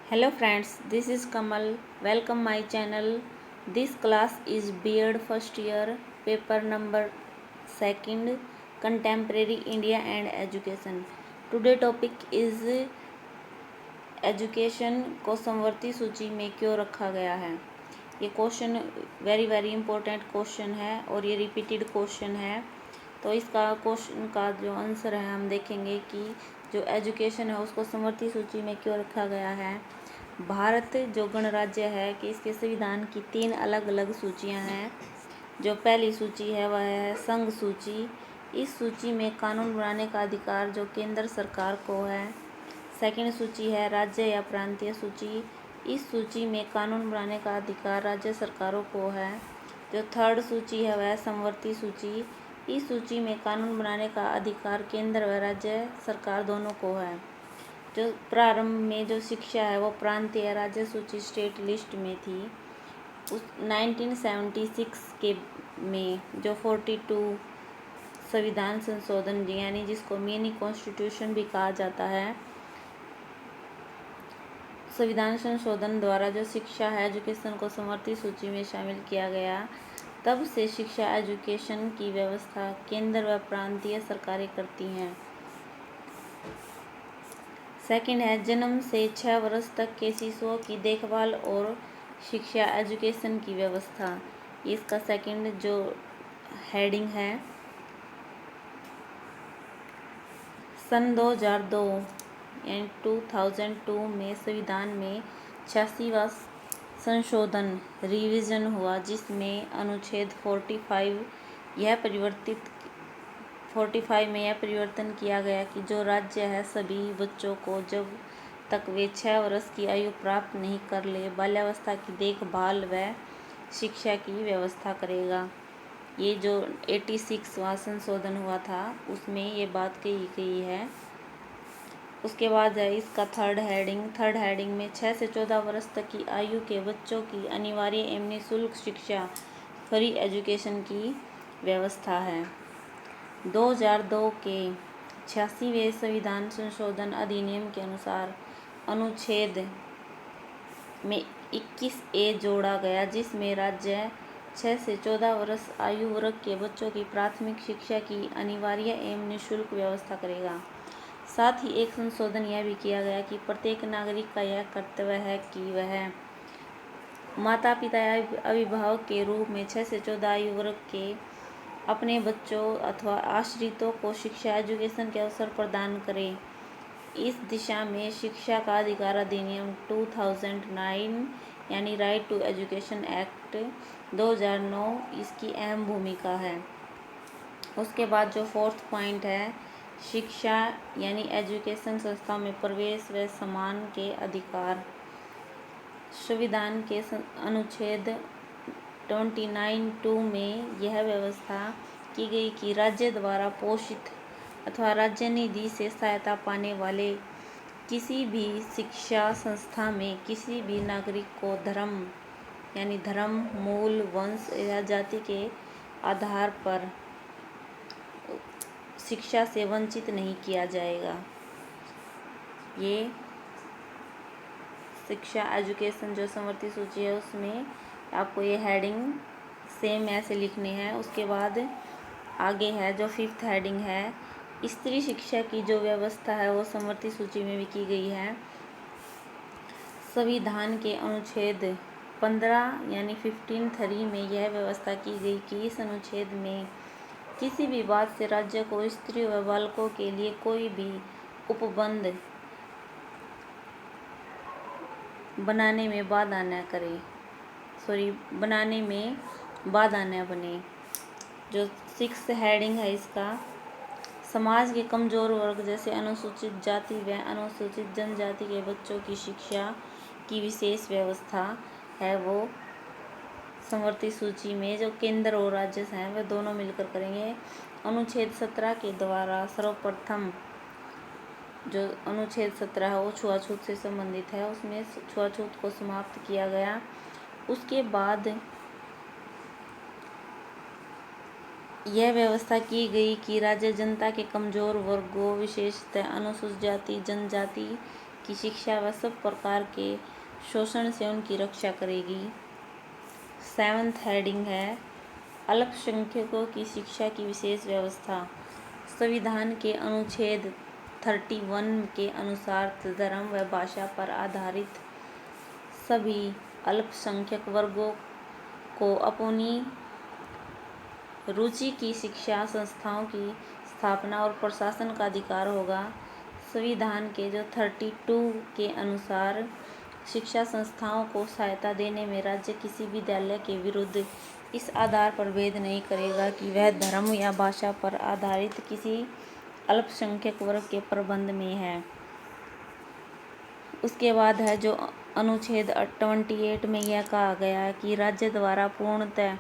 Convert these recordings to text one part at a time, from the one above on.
Hello friends, this is Kamal. Welcome my channel. This class is B.Ed first year, paper number 2nd, Contemporary India and Education. Today topic is education को समवर्ती सूची में क्यों रखा गया है। ये क्वेश्चन वेरी इंपॉर्टेंट क्वेश्चन है और ये रिपीटेड क्वेश्चन है। तो इसका क्वेश्चन का जो आंसर है हम देखेंगे कि जो एजुकेशन है उसको समवर्ती सूची में क्यों रखा गया है। भारत जो गणराज्य है कि इसके संविधान की 3 अलग अलग सूचियां हैं। जो पहली सूची है वह है संघ सूची। इस सूची में कानून बनाने का अधिकार जो केंद्र सरकार को है। सेकंड सूची है राज्य या प्रांतीय सूची। इस सूची में कानून बनाने का अधिकार राज्य सरकारों को है। जो थर्ड सूची है वह समवर्ती सूची। इस सूची में कानून बनाने का अधिकार केंद्र व राज्य सरकार दोनों को है। जो प्रारंभ में जो शिक्षा है वो प्रांतीय राज्य सूची स्टेट लिस्ट में थी। उस 1976 के में जो 42 संविधान संशोधन यानी जिसको मिनी कॉन्स्टिट्यूशन भी कहा जाता है, संविधान संशोधन द्वारा जो शिक्षा है एजुकेशन को समवर्ती सूची में शामिल किया गया, तब से शिक्षा एजुकेशन की व्यवस्था केंद्र व प्रांतीय सरकारें करती हैं। सेकंड है जन्म से 6 वर्ष तक के शिशुओं की देखभाल और शिक्षा एजुकेशन की व्यवस्था। इसका सेकंड जो हेडिंग है। सन 2002 यानी 2002 में संविधान में 86वां संशोधन रिवीजन हुआ, जिसमें अनुच्छेद 45 में यह परिवर्तन किया गया कि जो राज्य है सभी बच्चों को जब तक वे 6 वर्ष की आयु प्राप्त नहीं कर ले बाल्यावस्था की देखभाल व शिक्षा की व्यवस्था करेगा। ये जो 86वां संशोधन हुआ था उसमें ये बात कही गई है। उसके बाद है इसका थर्ड हेडिंग में 6 से 14 वर्ष तक की आयु के बच्चों की अनिवार्य एवं निःशुल्क शिक्षा फ्री एजुकेशन की व्यवस्था है। 2002 के 86वें संविधान संशोधन अधिनियम के अनुसार अनुच्छेद में 21A जोड़ा गया, जिसमें राज्य 6 से 14 वर्ष आयु वर्ग के बच्चों की प्राथमिक शिक्षा की अनिवार्य एवं निःशुल्क व्यवस्था करेगा। साथ ही एक संशोधन यह भी किया गया कि प्रत्येक नागरिक का यह कर्तव्य है कि वह माता पिता या अभिभावक के रूप में 6 से 14 आयु वर्ग के अपने बच्चों अथवा आश्रितों को शिक्षा एजुकेशन के अवसर प्रदान करे। इस दिशा में शिक्षा का अधिकार अधिनियम 2009 यानी राइट टू एजुकेशन एक्ट 2009 इसकी अहम भूमिका है। उसके बाद जो फोर्थ पॉइंट है शिक्षा यानी एजुकेशन संस्था में प्रवेश व समान के अधिकार। संविधान के अनुच्छेद 29(2) में यह व्यवस्था की गई कि राज्य द्वारा पोषित अथवा राज्य निधि से सहायता पाने वाले किसी भी शिक्षा संस्था में किसी भी नागरिक को धर्म, मूल, वंश या जाति के आधार पर शिक्षा से वंचित नहीं किया जाएगा। ये शिक्षा एजुकेशन जो समवर्ती सूची है उसमें आपको ये हेडिंग सेम ऐसे लिखने हैं। उसके बाद आगे है जो 5th हेडिंग है स्त्री शिक्षा की जो व्यवस्था है वो समवर्ती सूची में भी की गई है। संविधान के अनुच्छेद 15 यानी 15(3) में यह व्यवस्था की गई कि इस अनुच्छेद में किसी भी बात से राज्य को स्त्री व बालकों के लिए कोई भी उपबंध बनाने में बाधा न बने। जो 6th हेडिंग है इसका समाज के कमजोर वर्ग जैसे अनुसूचित जाति व अनुसूचित जनजाति के बच्चों की शिक्षा की विशेष व्यवस्था है वो समवर्ती सूची में जो केंद्र और राज्य हैं वे दोनों मिलकर करेंगे। अनुच्छेद 17 के द्वारा सर्वप्रथम जो अनुच्छेद 17 है वो छुआछूत से संबंधित है, उसमें छुआछूत को समाप्त किया गया। उसके बाद यह व्यवस्था की गई कि राज्य जनता के कमजोर वर्गों विशेषतः अनुसूचित जाति जनजाति की शिक्षा व सब प्रकार के शोषण से उनकी रक्षा करेगी। 7th हेडिंग है अल्पसंख्यकों की शिक्षा की विशेष व्यवस्था। संविधान के अनुच्छेद 31 के अनुसार धर्म व भाषा पर आधारित सभी अल्पसंख्यक वर्गों को अपनी रुचि की शिक्षा संस्थाओं की स्थापना और प्रशासन का अधिकार होगा। संविधान के जो 32 के अनुसार शिक्षा संस्थाओं को सहायता देने में राज्य किसी विद्यालय के विरुद्ध इस आधार पर भेद नहीं करेगा कि वह धर्म या भाषा पर आधारित किसी अल्पसंख्यक वर्ग के प्रबंध में है। उसके बाद है जो अनुच्छेद 28 में यह कहा गया है कि राज्य द्वारा पूर्णतः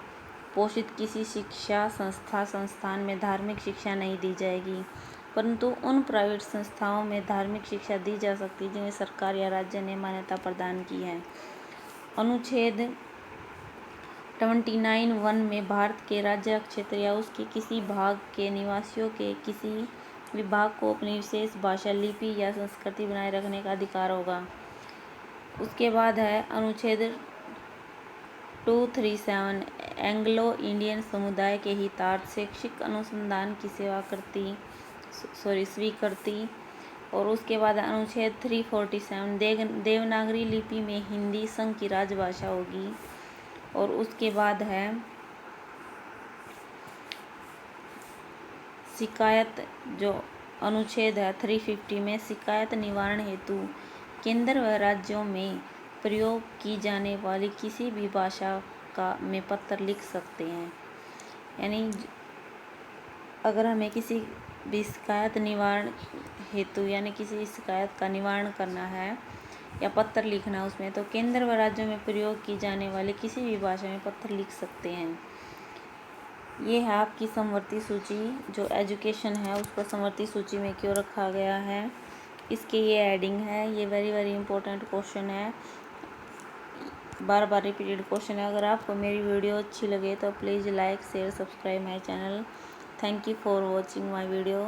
पोषित किसी शिक्षा संस्थान में धार्मिक शिक्षा नहीं दी जाएगी, परंतु उन प्राइवेट संस्थाओं में धार्मिक शिक्षा दी जा सकती है जिन्हें सरकार या राज्य ने मान्यता प्रदान की है। अनुच्छेद 29(1) में भारत के राज्य क्षेत्र या उसके किसी भाग के निवासियों के किसी विभाग को अपनी विशेष भाषा, लिपि या संस्कृति बनाए रखने का अधिकार होगा। उसके बाद है अनुच्छेद 237 एंग्लो इंडियन समुदाय के हितार्थ शैक्षिक अनुसंधान की स्वीकृति। और उसके बाद अनुच्छेद 347 देवनागरी लिपि में हिंदी संघ की राजभाषा होगी। और उसके बाद है शिकायत, जो अनुच्छेद है 350 में शिकायत निवारण हेतु केंद्र व राज्यों में प्रयोग की जाने वाली किसी भी भाषा में पत्र लिख सकते हैं। यानी अगर हमें किसी भी शिकायत निवारण हेतु यानी किसी शिकायत का निवारण करना है या पत्र लिखना है उसमें, तो केंद्र व राज्यों में प्रयोग की जाने वाली किसी भी भाषा में पत्र लिख सकते हैं। ये है आपकी समवर्ती सूची, जो एजुकेशन है उसको समवर्ती सूची में क्यों रखा गया है, इसके ये हेडिंग है। ये वेरी इंपॉर्टेंट क्वेश्चन है, बार बार रिपीटेड क्वेश्चन है। अगर आपको मेरी वीडियो अच्छी लगे तो please like share subscribe my channel. Thank you for watching my video.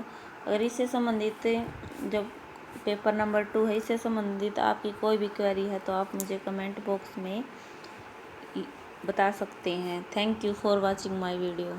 अगर इससे संबंधित जो पेपर नंबर 2 है, इससे संबंधित आपकी कोई भी क्वेरी है तो आप मुझे कमेंट बॉक्स में बता सकते हैं। Thank you for watching my video.